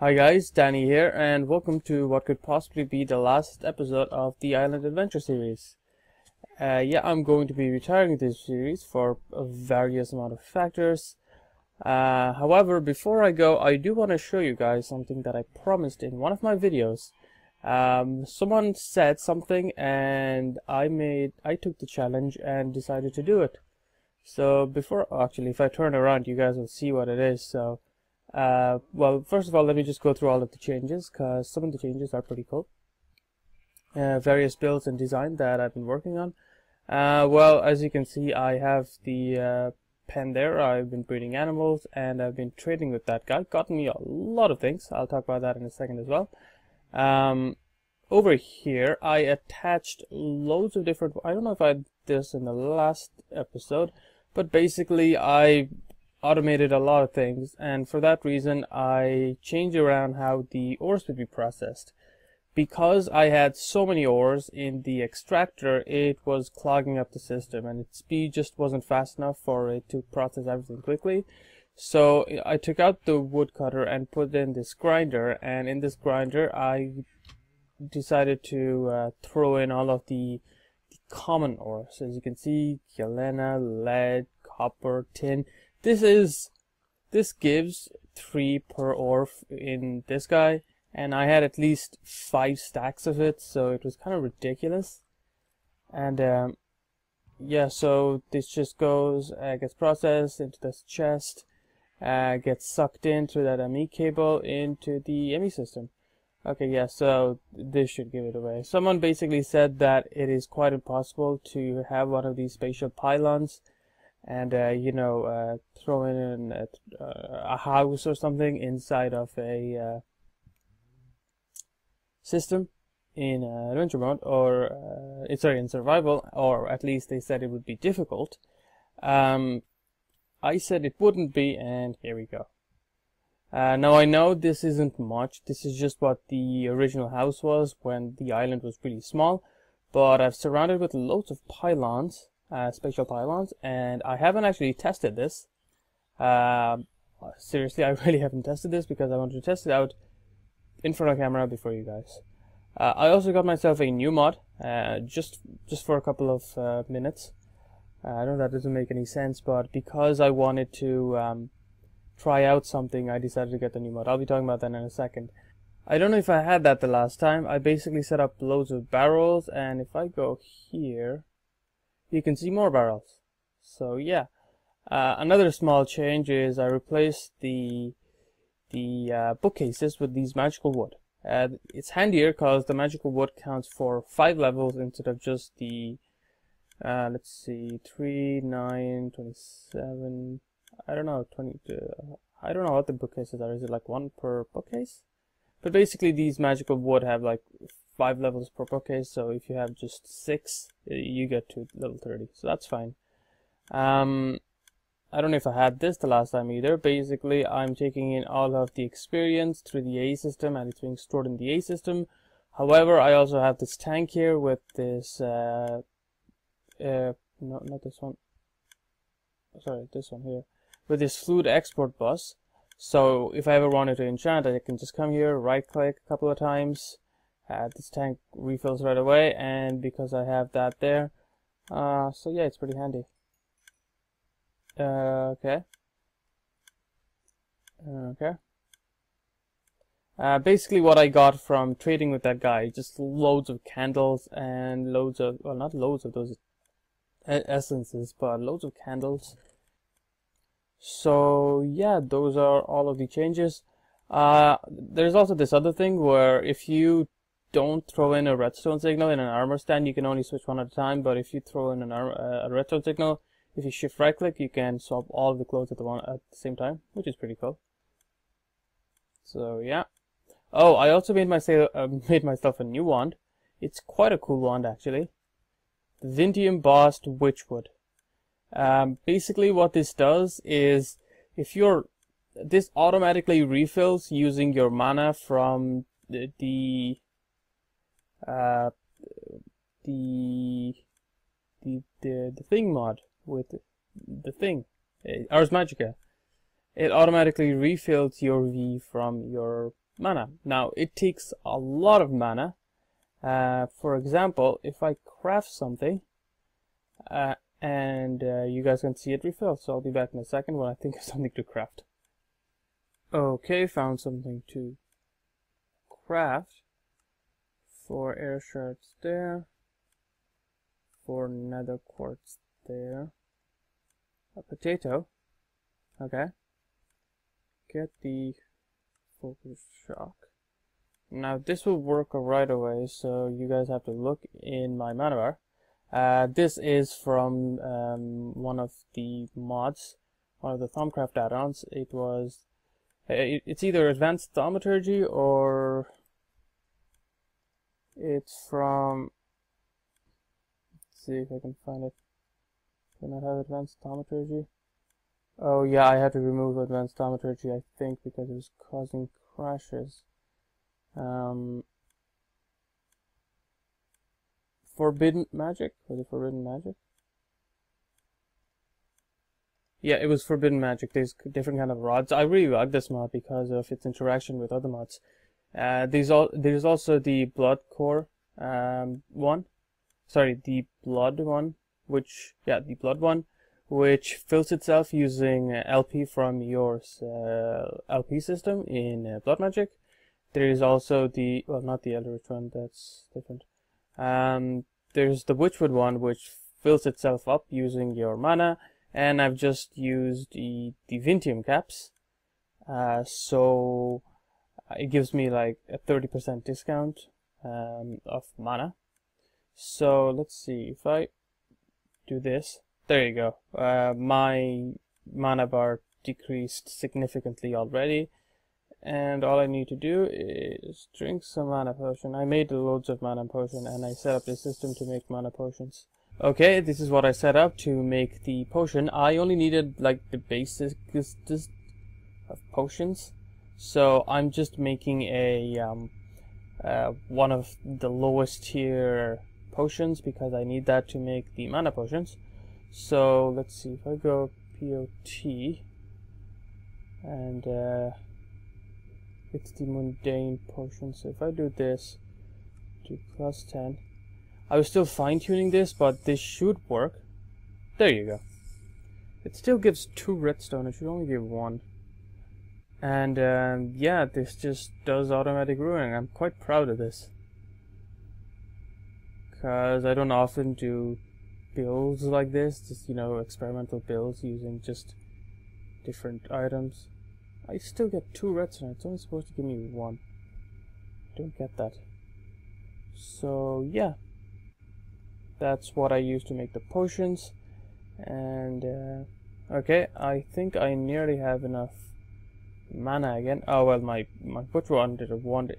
Hi guys, Danny here, and welcome to what could possibly be the last episode of the Island Adventure series. I'm going to be retiring this series for a various amount of factors. However, before I go, I do want to show you guys something that I promised in one of my videos. Someone said something, and I took the challenge and decided to do it. So if I turn around, you guys will see what it is. So. Well, first of all, let me just go through all of the changes, because some of the changes are pretty cool. Various builds and design that I've been working on. Well, as you can see, I have the pen there. I've been breeding animals, and I've been trading with that guy. Gotten me a lot of things. I'll talk about that in a second as well. Over here, I attached loads of different... I don't know if I did this in the last episode, but basically, I automated a lot of things, and for that reason I changed around how the ores would be processed. Because I had so many ores in the extractor, it was clogging up the system, and its speed just wasn't fast enough for it to process everything quickly. So I took out the woodcutter and put in this grinder, and in this grinder I decided to throw in all of the common ores. As you can see, galena, lead, copper, tin. This gives 3 per ore in this guy, and I had at least 5 stacks of it, so it was kind of ridiculous. And yeah, so this just goes, gets processed into this chest, gets sucked in through that ME cable into the ME system. Okay, yeah, so this should give it away. Someone basically said that it is quite impossible to have one of these spatial pylons and throw in a house or something inside of a system in adventure mode, or in survival, or at least they said it would be difficult. I said it wouldn't be, and here we go. Now I know this isn't much. This is just what the original house was when the island was really small, but I've surrounded with loads of pylons. Spatial pylons, and I haven't actually tested this. Seriously, I really haven't tested this because I wanted to test it out in front of camera before you guys. I also got myself a new mod, just for a couple of minutes. I know that doesn't make any sense, but because I wanted to try out something, I decided to get the new mod. I'll be talking about that in a second. I don't know if I had that the last time. I basically set up loads of barrels, and if I go here, you can see more barrels. So yeah, another small change is I replaced the bookcases with these magical wood. It's handier because the magical wood counts for 5 levels instead of just the let's see, 3, 9, 27. I don't know, 20. I don't know what the bookcases are. Is it like 1 per bookcase? But basically, these magical wood have like 5 levels per bookcase, so if you have just 6, you get to level 30, so that's fine. I don't know if I had this the last time either. Basically, I'm taking in all of the experience through the A system, and it's being stored in the A system. However, I also have this tank here with this, no, not this one. Sorry, this one here. With this fluid export bus. So if I ever wanted to enchant, I can just come here, right click a couple of times. This tank refills right away, and because I have that there, so yeah, it's pretty handy. Okay. Basically what I got from trading with that guy, just loads of candles and loads of, well, not loads of those essences, but loads of candles. So yeah, those are all of the changes. There's also this other thing where if you don't throw in a redstone signal in an armor stand, you can only switch one at a time, but if you throw in a redstone signal, if you shift right click, you can swap all of the clothes at the same time, which is pretty cool. So yeah. Oh, I also made myself a new wand. It's quite a cool wand actually. The Vinti Embossed Witchwood. Basically what this does is, this automatically refills using your mana from the thing mod with the thing, Ars Magica. it automatically refills your V from your mana. Now it takes a lot of mana. For example, if I craft something, and you guys can see it refill, so I'll be back in a second when I think of something to craft. Okay, found something to craft. 4 air shards there, 4 nether quartz there, a potato. Okay, get the focus shock. Now this will work right away, so you guys have to look in my mana bar. This is from one of the mods, one of the Thumbcraft add-ons. It's either Advanced Thaumaturgy or it's from, let's see if I can find it. Do not have Advanced Thaumaturgy. Oh yeah, I had to remove Advanced Thaumaturgy, I think, because it was causing crashes. Forbidden Magic? Was it Forbidden Magic? Yeah, it was Forbidden Magic. There's different kind of rods. I really like this mod because of its interaction with other mods. There's also the Blood Core one. Sorry, the Blood one, the Blood one, which fills itself using LP from your LP system in Blood Magic. There is also the, well, not the Eldritch one, that's different. There's the Witchwood one, which fills itself up using your mana, and I've just used the Vintium caps, so it gives me like a 30% discount of mana. So let's see, if I do this, there you go. My mana bar decreased significantly already, and all I need to do is drink some mana potion. I made loads of mana potion, and I set up the system to make mana potions. Okay, this is what I set up to make the potion. I only needed like the basics of potions, so I'm just making a one of the lowest tier potions because I need that to make the mana potions. So let's see, if I go POT and it's the mundane potion. So if I do this, do +10. I was still fine-tuning this, but this should work. There you go. It still gives 2 redstone. It should only give 1. And yeah, this just does automatic ruining. I'm quite proud of this, because I don't often do builds like this. Just, you know, experimental builds using just different items. I still get 2 redstone. It's only supposed to give me 1. Don't get that. So yeah, that's what I use to make the potions. And okay, I think I nearly have enough mana again. Oh well, my Witchwood wand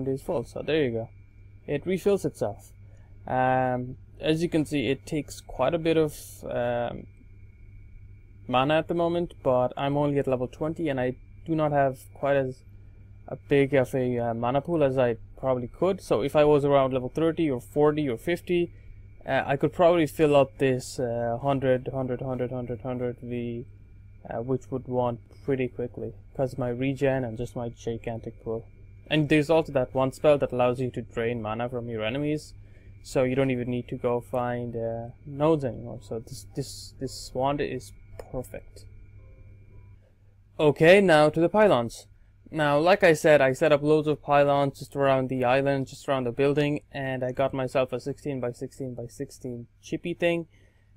is full. So there you go. It refills itself. As you can see, it takes quite a bit of mana at the moment, but I'm only at level 20 and I do not have quite as big of a mana pool as I probably could. So if I was around level 30 or 40 or 50, I could probably fill up this 100 V Witchwood wand pretty quickly, because my regen and just my gigantic pool. And there's also that one spell that allows you to drain mana from your enemies, so you don't even need to go find nodes anymore. So this wand is perfect. Okay, now to the pylons. Now, like I said, I set up loads of pylons just around the island, just around the building, and I got myself a 16 by 16 by 16 chippy thing.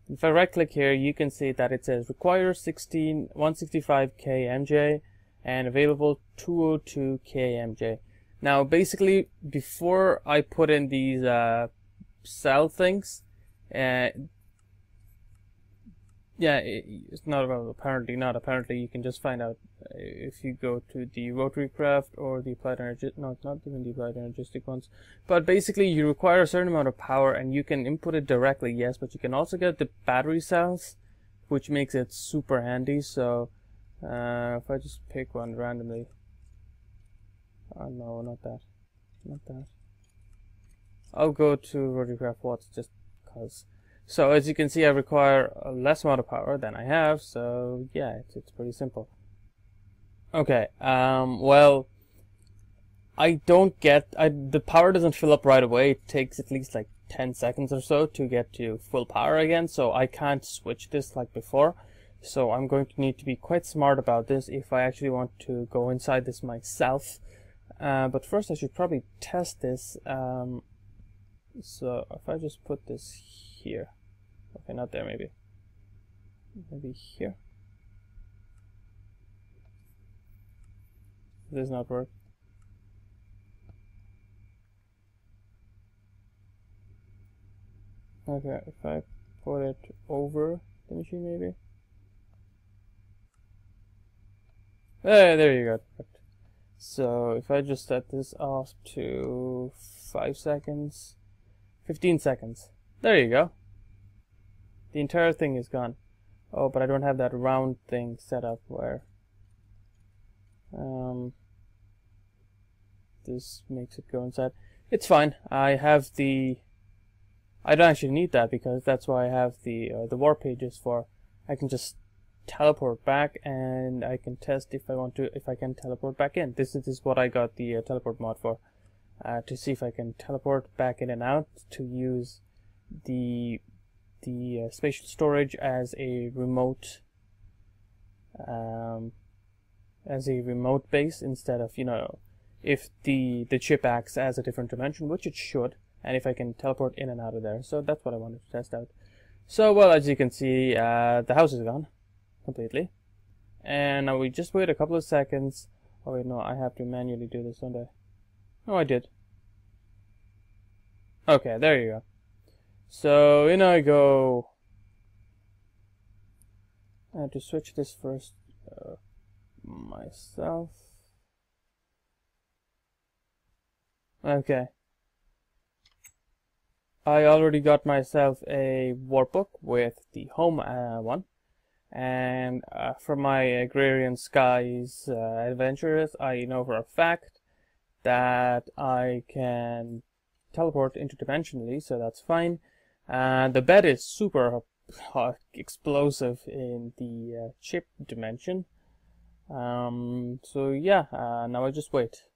If I right click here, you can see that it says require 165k MJ and available 202k MJ. Now basically, before I put in these cell things, yeah, it's not about apparently you can just find out if you go to the rotary craft or the applied energy, no, not even the applied energistic ones, but basically you require a certain amount of power and you can input it directly, yes, but you can also get the battery cells, which makes it super handy. So if I just pick one randomly, oh no, not that, I'll go to rotary craft watts just cause. So as you can see, I require a less amount of power than I have, so yeah, it's pretty simple. Okay, well, the power doesn't fill up right away. It takes at least like 10 seconds or so to get to full power again, so I can't switch this like before. So I'm going to need to be quite smart about this if I actually want to go inside this myself. But first I should probably test this. So if I just put this here. Okay, not there, maybe. Maybe here. This does not work. Okay, if I put it over the machine, maybe. There you go. So if I just set this off to 5 seconds, 15 seconds. There you go. The entire thing is gone. Oh, but I don't have that round thing set up where this makes it go inside. It's fine. I don't actually need that because that's why I have the warp pages for. I can just teleport back, and I can test if I can teleport back in. This is what I got the teleport mod for, to see if I can teleport back in and out to use the spatial storage as a remote base instead of, if the chip acts as a different dimension, which it should, and if I can teleport in and out of there. So that's what I wanted to test out. So, well, as you can see, the house is gone completely, and now we just wait a couple of seconds. Oh wait, no, I have to manually do this, don't I? Oh, I did. Okay, there you go. So in I go. I have to switch this first myself. Okay. I already got myself a workbook with the home one, and from my Agrarian Skies adventures, I know for a fact that I can teleport interdimensionally, so that's fine. The bed is super explosive in the chip dimension. So yeah, now I just wait.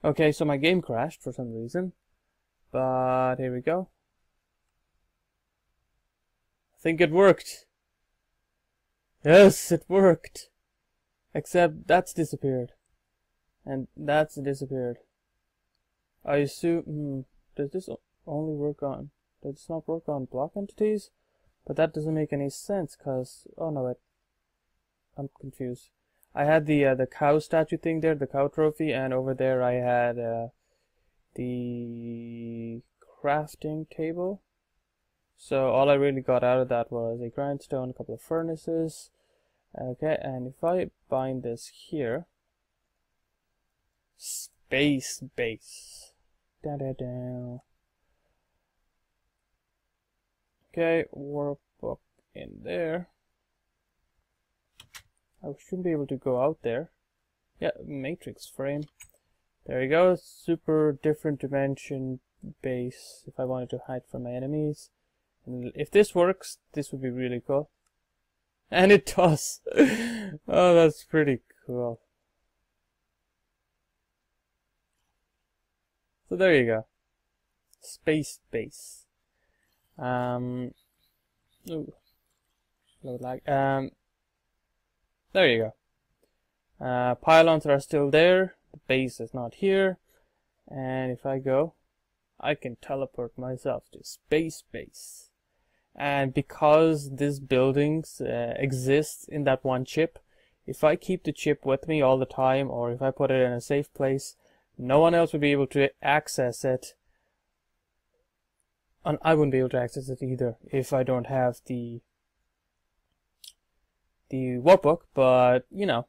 Okay, so my game crashed for some reason, but here we go. I think it worked. Yes, it worked. Except that's disappeared. And that's disappeared. I assume, does this only work on, does this not work on block entities? But that doesn't make any sense, cause, oh no, wait, I'm confused. I had the cow statue thing there, the cow trophy, and over there I had the crafting table. So all I really got out of that was a grindstone, a couple of furnaces. Okay, and if I bind this here, space base. Da da da. Okay, workbook in there. I shouldn't be able to go out there. Yeah, matrix frame. There you go. Super different dimension base if I wanted to hide from my enemies. And if this works, this would be really cool. And it does. Oh, that's pretty cool. So there you go. Space base. Ooh. Load lag. There you go. Pylons are still there. The base is not here. And if I go, I can teleport myself to space base. And because this building exists in that one chip, if I keep the chip with me all the time, or if I put it in a safe place, no one else would be able to access it. And I wouldn't be able to access it either if I don't have the workbook, but you know,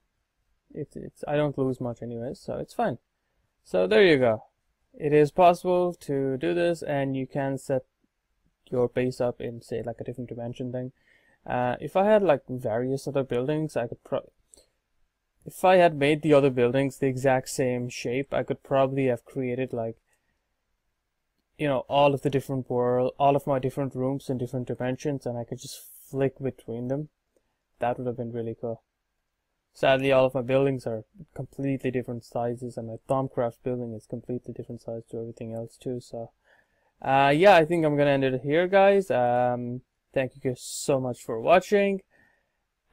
it's I don't lose much anyways, so it's fine. So there you go. It is possible to do this, and you can set your base up in, say, like a different dimension thing. If I had like various other buildings, I could if I had made the other buildings the exact same shape, I could probably have created like you know, all of the different all of my different rooms in different dimensions, and I could just flick between them. That would have been really cool. Sadly, all of my buildings are completely different sizes, and my Thaumcraft building is completely different size to everything else too. So, yeah, I think I'm gonna end it here, guys. Thank you guys so much for watching,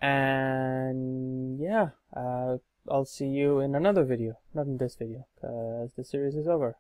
and yeah, I'll see you in another video. Not in this video, because the series is over.